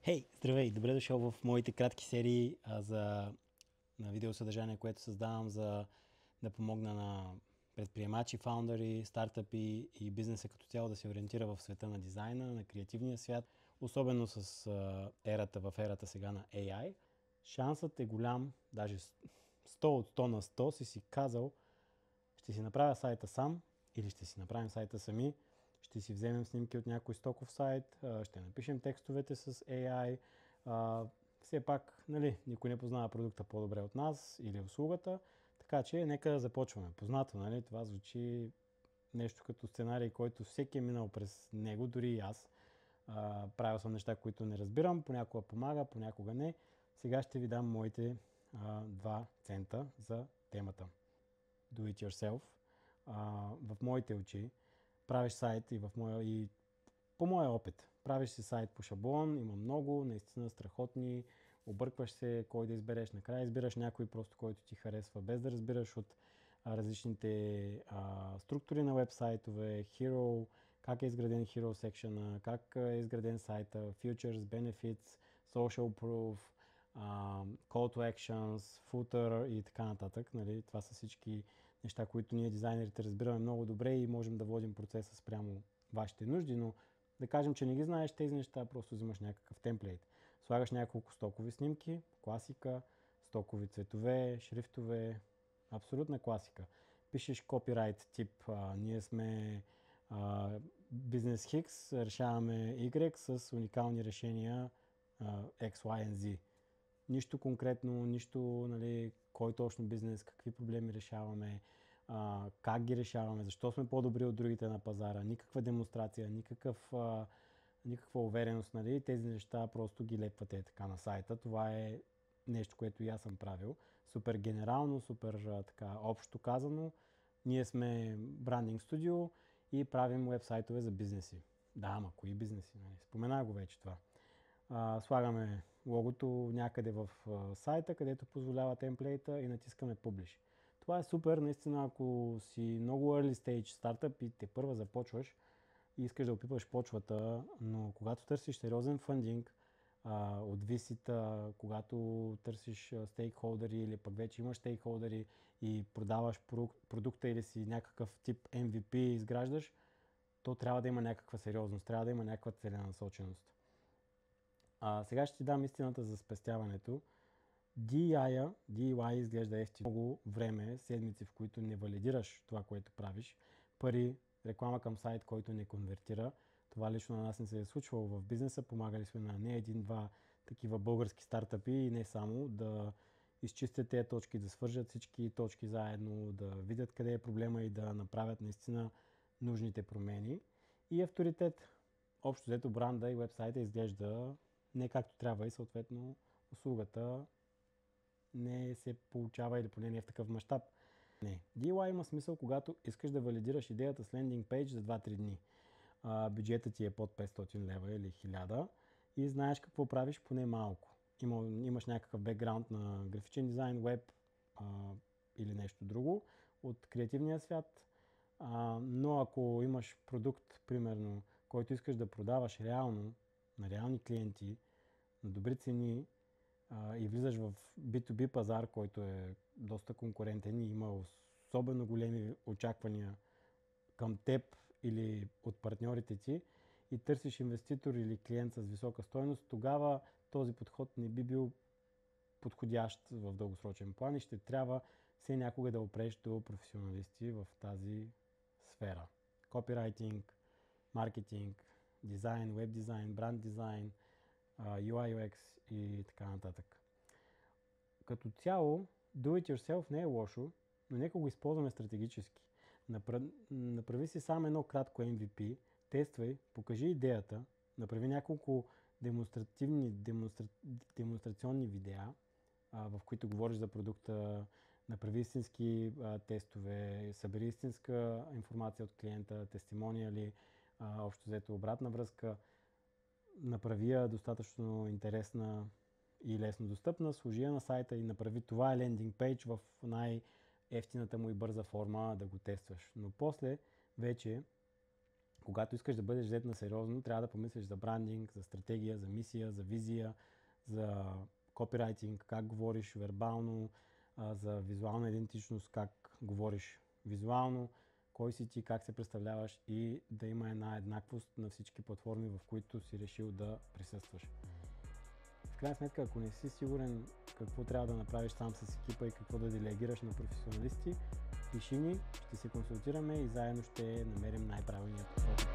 Хей, здравей! Добре дошъл в моите кратки серии на видеосъдържание, което създавам за да помогна на предприемачи, фаундъри, стартъпи и бизнеса като цяло да се ориентира в света на дизайна, на креативния свят, особено с ерата сега на AI. Шансът е голям, даже 100 от 100 на 100 си казал, ще си направя сайта сам или ще си направим сайта сами, ще си вземем снимки от някой стоков сайт, ще напишем текстовете с AI. Все пак, нали, никой не познава продукта по-добре от нас или услугата, така че нека да започваме. Познато, нали? Това звучи нещо като сценарий, който всеки е минал през него, дори и аз. Правил съм неща, които не разбирам, понякога помага, понякога не. Сега ще ви дам моите 2 цента за темата. Do it yourself. В моите очи правиш сайт и по моя опит. Правиш си сайт по шаблон, има много, наистина страхотни, объркваш се кой да избереш. Накрая избираш някой просто, който ти харесва, без да разбираш от различните структури на вебсайтове, Hero, как е изграден Hero section, как е изграден сайта, Features, Benefits, Social Proof, Call to Actions, Footer и така нататък. Нали? Това са всички неща, които ние дизайнерите разбираме много добре и можем да водим процеса спрямо вашите нужди, но да кажем, че не ги знаеш тези неща, просто взимаш някакъв темплейт. Слагаш няколко стокови снимки, класика, стокови цветове, шрифтове, абсолютна класика. Пишеш копирайт тип, ние сме бизнес Хикс, решаваме Y с уникални решения X, Y and Z. Нищо конкретно, нищо, нали, кой точно бизнес, какви проблеми решаваме, как ги решаваме, защо сме по-добри от другите на пазара, никаква демонстрация, никаква увереност, нали, тези неща просто ги лепвате така на сайта. Това е нещо, което и аз съм правил. Супер генерално, супер така общо казано. Ние сме брандинг студио и правим вебсайтове за бизнеси. Да, ама кои бизнеси? Нали? Споменах го вече това. Слагаме логото някъде в сайта, където позволява темплейта и натискаме Publish. Това е супер, наистина, ако си много early stage стартъп и те първа започваш и искаш да опипаш почвата, но когато търсиш сериозен фандинг от VC-та, когато търсиш стейкхолдери или пък вече имаш стейкхолдери и продаваш продукта или си някакъв тип MVP изграждаш, то трябва да има някаква сериозност, трябва да има някаква целенасоченост. Сега ще ти дам истината за спестяването. DIY изглежда ефтино. Много време, седмици, в които не валидираш това, което правиш. Пари, реклама към сайт, който не конвертира. Това лично на нас не се е случвало в бизнеса. Помагали сме на не един-два такива български стартъпи и не само да изчистят тези точки, да свържат всички точки заедно, да видят къде е проблема и да направят наистина нужните промени. И авторитет. Общо взето бранда и вебсайта изглежда не както трябва и съответно услугата не се получава или поне не е в такъв мащаб. Не. DIY има смисъл, когато искаш да валидираш идеята с лендинг пейдж за 2-3 дни. Бюджетът ти е под 500 лева или 1000 и знаеш какво правиш поне малко. Имаш някакъв бекграунд на графичен дизайн, веб или нещо друго от креативния свят. Но ако имаш продукт, примерно, който искаш да продаваш реално на реални клиенти, на добри цени и влизаш в B2B пазар, който е доста конкурентен и има особено големи очаквания към теб или от партньорите ти и търсиш инвеститор или клиент с висока стойност, тогава този подход не би бил подходящ в дългосрочен план и ще трябва все някога да опреш до професионалисти в тази сфера. Копирайтинг, маркетинг, дизайн, веб дизайн, бранд дизайн, UI, UX и така нататък. Като цяло, do it yourself не е лошо, но нека го използваме стратегически. Направи си само едно кратко MVP, тествай, покажи идеята, направи няколко демонстрационни видеа, в които говориш за продукта, направи истински тестове, събери истинска информация от клиента, тестимониали, общо взето обратна връзка, направи я достатъчно интересна и лесно достъпна, сложи я на сайта и направи това лендинг пейдж в най-ефтината му и бърза форма да го тестваш. Но после вече когато искаш да бъдеш взет на сериозно, трябва да помислиш за брандинг, за стратегия, за мисия, за визия, за копирайтинг, как говориш вербално, за визуална идентичност, как говориш визуално, кой си ти, как се представляваш и да има една еднаквост на всички платформи, в които си решил да присъстваш. В крайна сметка, ако не си сигурен какво трябва да направиш сам с екипа и какво да делегираш на професионалисти, пиши ни, ще се консултираме и заедно ще намерим най-правилния подход.